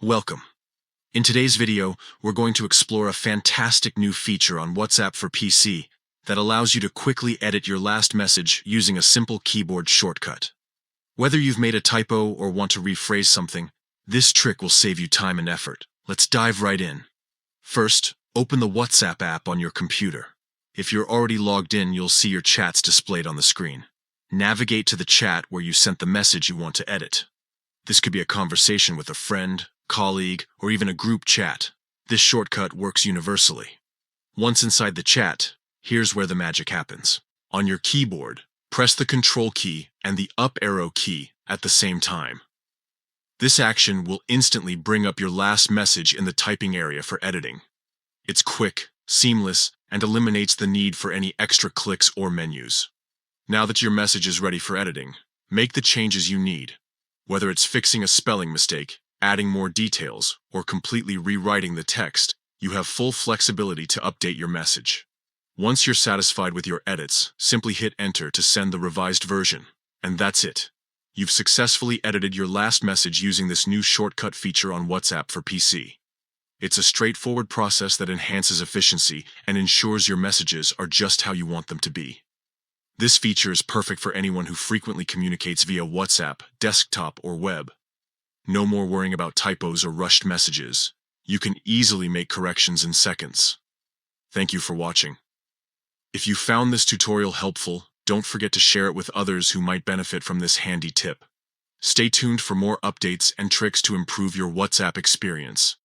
Welcome. In today's video, we're going to explore a fantastic new feature on WhatsApp for PC that allows you to quickly edit your last message using a simple keyboard shortcut. Whether you've made a typo or want to rephrase something, this trick will save you time and effort. Let's dive right in. First, open the WhatsApp app on your computer. If you're already logged in, you'll see your chats displayed on the screen. Navigate to the chat where you sent the message you want to edit. This could be a conversation with a friend, colleague, or even a group chat. This shortcut works universally. Once inside the chat, here's where the magic happens. On your keyboard, press the Ctrl key and the up arrow key at the same time. This action will instantly bring up your last message in the typing area for editing. It's quick, seamless, and eliminates the need for any extra clicks or menus. Now that your message is ready for editing, make the changes you need. Whether it's fixing a spelling mistake, adding more details, or completely rewriting the text, you have full flexibility to update your message. Once you're satisfied with your edits, simply hit Enter to send the revised version. And that's it. You've successfully edited your last message using this new shortcut feature on WhatsApp for PC. It's a straightforward process that enhances efficiency and ensures your messages are just how you want them to be. This feature is perfect for anyone who frequently communicates via WhatsApp, desktop, or web. No more worrying about typos or rushed messages. You can easily make corrections in seconds. Thank you for watching. If you found this tutorial helpful, don't forget to share it with others who might benefit from this handy tip. Stay tuned for more updates and tricks to improve your WhatsApp experience.